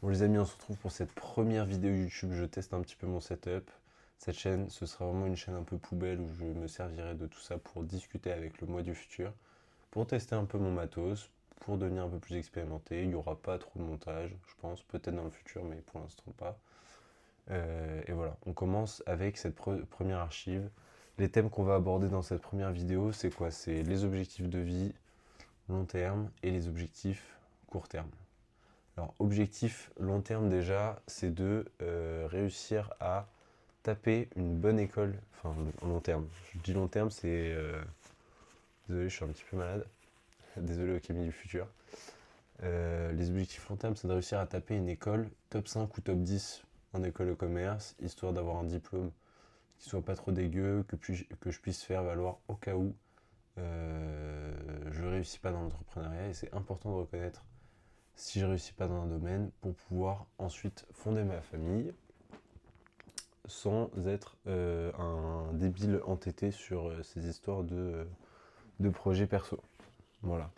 Bon les amis, on se retrouve pour cette première vidéo YouTube. Je teste un petit peu mon setup. Cette chaîne, ce sera vraiment une chaîne un peu poubelle où je me servirai de tout ça pour discuter avec le moi du futur, pour tester un peu mon matos, pour devenir un peu plus expérimenté. Il n'y aura pas trop de montage, je pense, peut-être dans le futur, mais pour l'instant pas. Et voilà, on commence avec cette première archive. Les thèmes qu'on va aborder dans cette première vidéo, c'est quoi? C'est les objectifs de vie long terme et les objectifs court terme. Alors, objectif long terme déjà, c'est de réussir à taper une bonne école, enfin en long terme. Je dis long terme, c'est... désolé, je suis un petit peu malade. Désolé au Camille du futur. Les objectifs long terme, c'est de réussir à taper une école top 5 ou top 10 en école de commerce, histoire d'avoir un diplôme qui soit pas trop dégueu, que je puisse faire valoir au cas où je réussis pas dans l'entrepreneuriat. Et c'est important de reconnaître si je réussis pas dans un domaine pour pouvoir ensuite fonder ma famille sans être un débile entêté sur ces histoires de projets perso. Voilà.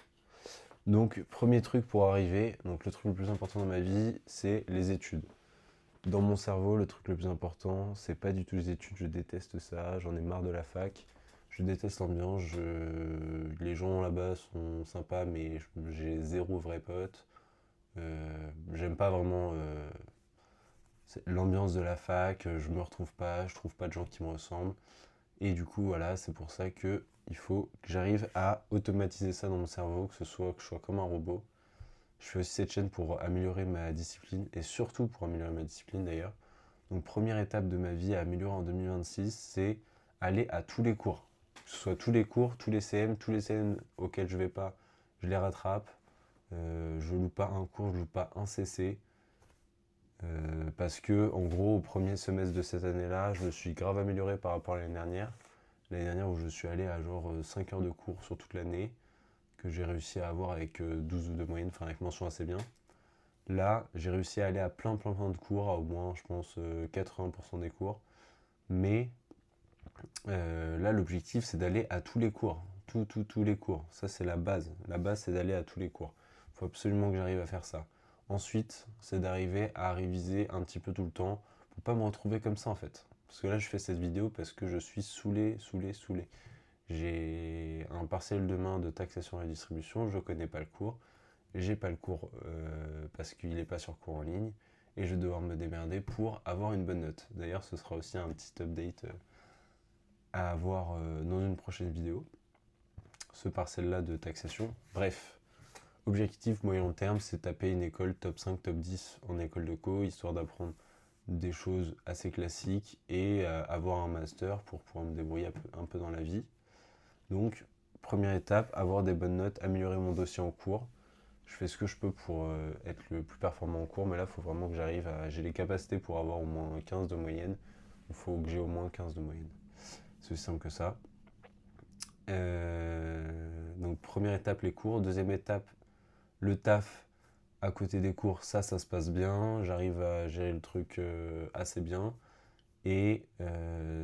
Donc, premier truc pour arriver, donc le truc le plus important dans ma vie, c'est les études. Dans mon cerveau, le truc le plus important, c'est pas du tout les études, je déteste ça, j'en ai marre de la fac, je déteste l'ambiance, les gens là-bas sont sympas, mais j'ai zéro vrai pote. J'aime pas vraiment l'ambiance de la fac, je me retrouve pas, je trouve pas de gens qui me ressemblent. Et du coup, voilà, c'est pour ça que il faut que j'arrive à automatiser ça dans mon cerveau, que je sois comme un robot. Je fais aussi cette chaîne pour améliorer ma discipline, et surtout pour améliorer ma discipline d'ailleurs. Donc première étape de ma vie à améliorer en 2026, c'est aller à tous les cours. Que ce soit tous les cours, tous les CM auxquels je vais pas, je les rattrape. Je loupe pas un cours, je loupe pas un CC. Parce que, en gros, au premier semestre de cette année-là, je me suis grave amélioré par rapport à l'année dernière. L'année dernière où je suis allé à genre 5 heures de cours sur toute l'année, que j'ai réussi à avoir avec 12 ou de moyenne, enfin avec mention assez bien. Là, j'ai réussi à aller à plein de cours, à au moins, je pense, 80% des cours. Mais là, l'objectif, c'est d'aller à tous les cours. Tous les cours. Ça, c'est la base. La base, c'est d'aller à tous les cours. Il faut absolument que j'arrive à faire ça. Ensuite, c'est d'arriver à réviser un petit peu tout le temps pour pas me retrouver comme ça, en fait. Parce que là, je fais cette vidéo parce que je suis saoulé. J'ai un partiel demain de taxation et distribution, je connais pas le cours. J'ai pas le cours parce qu'il n'est pas sur cours en ligne. Et je vais devoir me démerder pour avoir une bonne note. D'ailleurs, ce sera aussi un petit update à avoir dans une prochaine vidéo, ce parcelle-là de taxation. Bref, objectif moyen long terme, c'est taper une école top 5, top 10 en école de co, histoire d'apprendre des choses assez classiques et avoir un master pour pouvoir me débrouiller un peu dans la vie. Donc, première étape, avoir des bonnes notes, améliorer mon dossier en cours. Je fais ce que je peux pour être le plus performant en cours, mais là, il faut vraiment que j'arrive à... J'ai les capacités pour avoir au moins 15 de moyenne. Il faut que j'ai au moins 15 de moyenne. C'est aussi simple que ça. Donc première étape les cours, deuxième étape le taf à côté des cours, ça se passe bien, j'arrive à gérer le truc assez bien et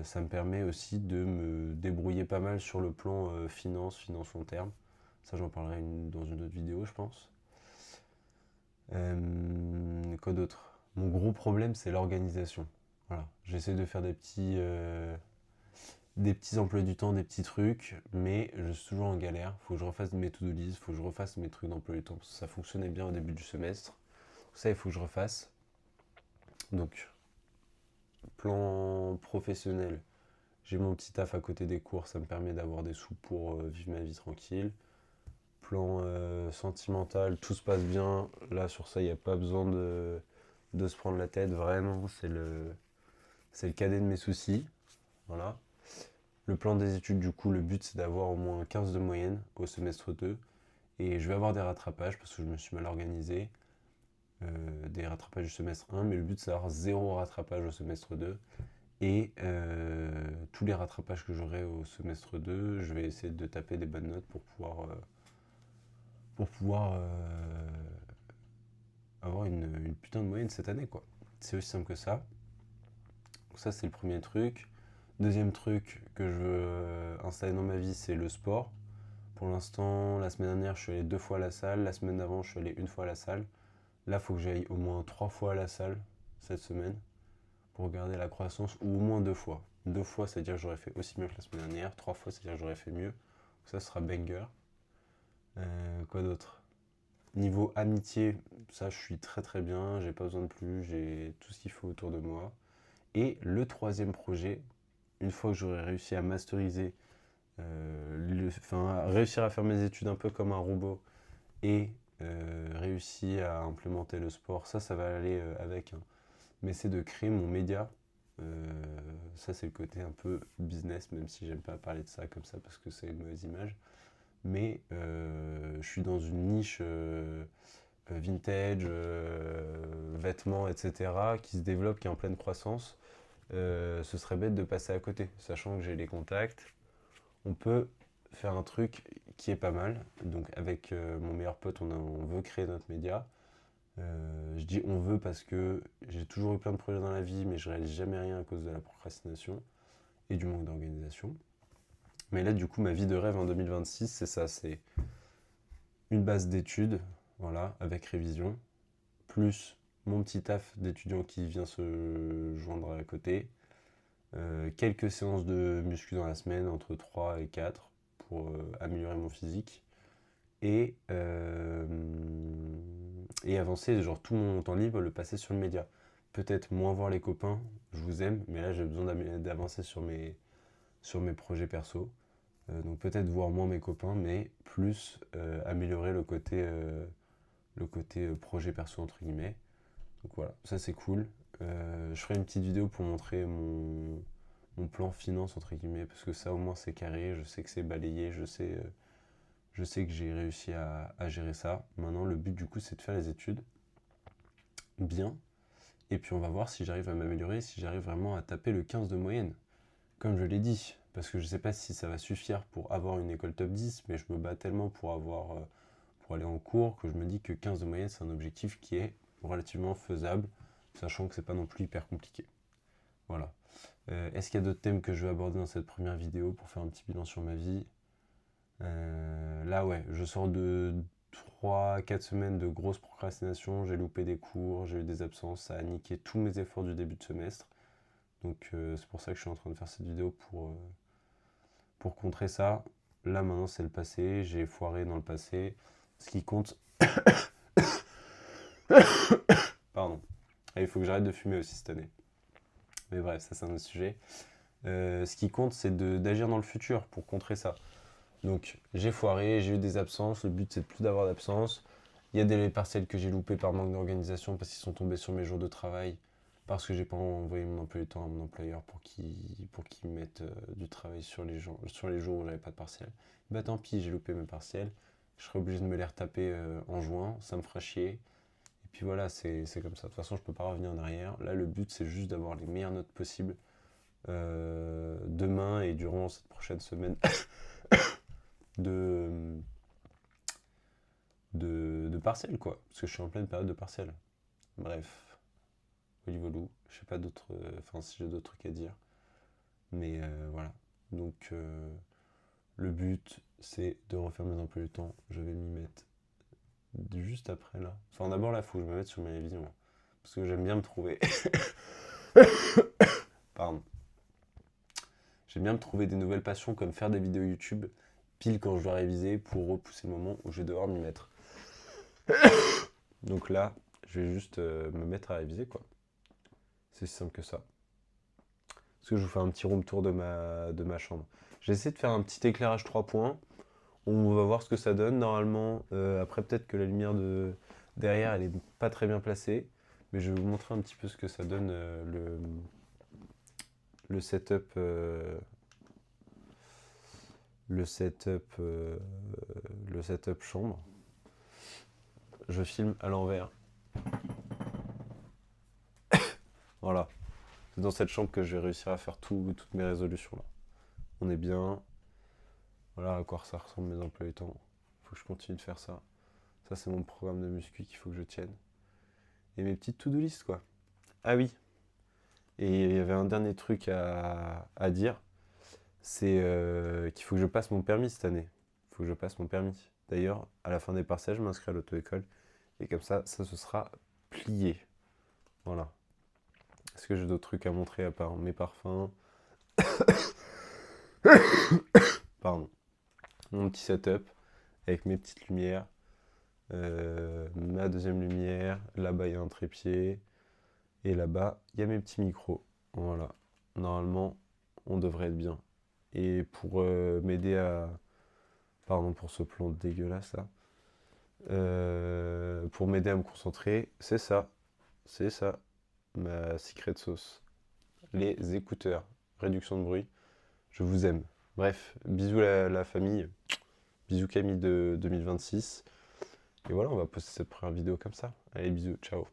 ça me permet aussi de me débrouiller pas mal sur le plan finance long terme. Ça j'en parlerai dans une autre vidéo je pense. Quoi d'autre? Mon gros problème c'est l'organisation. Voilà, j'essaie de faire des petits emplois du temps, des petits trucs, mais je suis toujours en galère. Faut que je refasse mes to-do list, faut que je refasse mes trucs d'emploi du temps. Parce que ça fonctionnait bien au début du semestre. Ça, il faut que je refasse. Donc, plan professionnel, j'ai mon petit taf à côté des cours, ça me permet d'avoir des sous pour vivre ma vie tranquille. Plan sentimental, tout se passe bien. Là, sur ça, il n'y a pas besoin de se prendre la tête. Vraiment, c'est le cadet de mes soucis. Voilà. Le plan des études, du coup, le but c'est d'avoir au moins 15 de moyenne au semestre 2. Et je vais avoir des rattrapages parce que je me suis mal organisé. Des rattrapages du semestre 1, mais le but c'est d'avoir zéro rattrapage au semestre 2. Et tous les rattrapages que j'aurai au semestre 2, je vais essayer de taper des bonnes notes pour pouvoir avoir une putain de moyenne cette année, quoi. C'est aussi simple que ça. Donc ça c'est le premier truc. Deuxième truc que je veux installer dans ma vie, c'est le sport. Pour l'instant, la semaine dernière, je suis allé 2 fois à la salle. La semaine d'avant, je suis allé une fois à la salle. Là, il faut que j'aille au moins 3 fois à la salle cette semaine pour regarder la croissance, ou au moins 2 fois. 2 fois, c'est-à-dire que j'aurais fait aussi mieux que la semaine dernière. 3 fois, c'est-à-dire que j'aurais fait mieux. Ça sera banger. Quoi d'autre? Niveau amitié, ça, je suis très très bien. J'ai pas besoin de plus. J'ai tout ce qu'il faut autour de moi. Et le troisième projet, une fois que j'aurai réussi à masteriser, à réussir à faire mes études un peu comme un robot et réussi à implémenter le sport, ça va aller avec, hein. Mais c'est de créer mon média. Ça, c'est le côté un peu business, même si j'aime pas parler de ça comme ça parce que c'est une mauvaise image. Mais je suis dans une niche vintage, vêtements, etc., qui se développe, qui est en pleine croissance. Ce serait bête de passer à côté, sachant que j'ai les contacts. On peut faire un truc qui est pas mal. Donc avec mon meilleur pote, on veut créer notre média. Je dis on veut parce que j'ai toujours eu plein de projets dans la vie, mais je réalise jamais rien à cause de la procrastination et du manque d'organisation. Mais là, du coup, ma vie de rêve en 2026, c'est ça, c'est une base d'études, voilà, avec révision, plus mon petit taf d'étudiant qui vient se joindre à côté, quelques séances de muscu dans la semaine, entre 3 et 4, pour améliorer mon physique, et, euh, et avancer, genre tout mon temps libre, le passer sur le média. Peut-être moins voir les copains, je vous aime, mais là j'ai besoin d'avancer sur mes projets perso. Donc peut-être voir moins mes copains, mais plus améliorer le côté projet perso entre guillemets. Donc voilà, ça c'est cool. Je ferai une petite vidéo pour montrer mon plan finance entre guillemets, parce que ça au moins c'est carré, je sais que c'est balayé, je sais que j'ai réussi à gérer ça. Maintenant le but du coup c'est de faire les études bien, et puis on va voir si j'arrive à m'améliorer, si j'arrive vraiment à taper le 15 de moyenne. Comme je l'ai dit, parce que je ne sais pas si ça va suffire pour avoir une école top 10, mais je me bats tellement pour aller en cours que je me dis que 15 de moyenne, c'est un objectif qui est relativement faisable, sachant que c'est pas non plus hyper compliqué. Voilà. Est-ce qu'il y a d'autres thèmes que je vais aborder dans cette première vidéo pour faire un petit bilan sur ma vie? Là, ouais, je sors de 3-4 semaines de grosse procrastination, j'ai loupé des cours, j'ai eu des absences, ça a niqué tous mes efforts du début de semestre. Donc c'est pour ça que je suis en train de faire cette vidéo pour contrer ça. Là maintenant c'est le passé, j'ai foiré dans le passé. Ce qui compte... Pardon. Et il faut que j'arrête de fumer aussi cette année. Mais bref, ça c'est un autre sujet. Ce qui compte c'est d'agir dans le futur pour contrer ça. Donc j'ai foiré, j'ai eu des absences, le but c'est de plus d'avoir d'absences. Il y a des partiels que j'ai loupés par manque d'organisation parce qu'ils sont tombés sur mes jours de travail, parce que j'ai pas envoyé mon emploi du temps à mon employeur pour qu'il mette du travail sur les jours où j'avais pas de partiel. Bah tant pis, j'ai loupé mes partiels. Je serai obligé de me les retaper en juin, ça me fera chier. Et puis voilà, c'est comme ça. De toute façon, je peux pas revenir en arrière. Là, le but c'est juste d'avoir les meilleures notes possibles demain et durant cette prochaine semaine de, de partiel, quoi. Parce que je suis en pleine période de partiel. Bref, Olivolou, je sais pas d'autres. Enfin, si j'ai d'autres trucs à dire. Mais voilà. Donc, le but, c'est de refaire mes emplois du temps. Je vais m'y mettre juste après là. Enfin, d'abord là, il faut que je me mette sur mes révisions. Parce que j'aime bien me trouver. Pardon. J'aime bien me trouver des nouvelles passions comme faire des vidéos YouTube pile quand je dois réviser pour repousser le moment où je vais devoir m'y mettre. Donc là, je vais juste me mettre à réviser quoi. C'est si simple que ça. Parce que je vous fais un petit room tour de ma chambre. J'ai essayé de faire un petit éclairage 3 points. On va voir ce que ça donne. Normalement, après peut-être que la lumière de derrière elle est pas très bien placée. Mais je vais vous montrer un petit peu ce que ça donne le setup. Le setup, le setup chambre. Je filme à l'envers. Voilà. C'est dans cette chambre que je vais réussir à faire toutes mes résolutions là. On est bien. Voilà à quoi ça ressemble mes emplois du temps. Faut que je continue de faire ça. Ça c'est mon programme de muscu qu'il faut que je tienne. Et mes petites to-do list quoi. Ah oui. Et il y avait un dernier truc à dire. C'est qu'il faut que je passe mon permis cette année. Il faut que je passe mon permis. D'ailleurs, à la fin des partiels, je m'inscris à l'auto-école. Et comme ça se sera plié. Voilà. Est-ce que j'ai d'autres trucs à montrer à part mes parfums? Pardon. Mon petit setup avec mes petites lumières. Ma deuxième lumière. Là-bas, il y a un trépied. Et là-bas, il y a mes petits micros. Voilà. Normalement, on devrait être bien. Et pour m'aider à... Pardon pour ce plan dégueulasse là. Pour m'aider à me concentrer, c'est ça. C'est ça. Ma secret sauce. Les écouteurs. Réduction de bruit. Je vous aime. Bref, bisous la famille. Bisous Camille de 2026. Et voilà, on va poster cette première vidéo comme ça. Allez, bisous, ciao.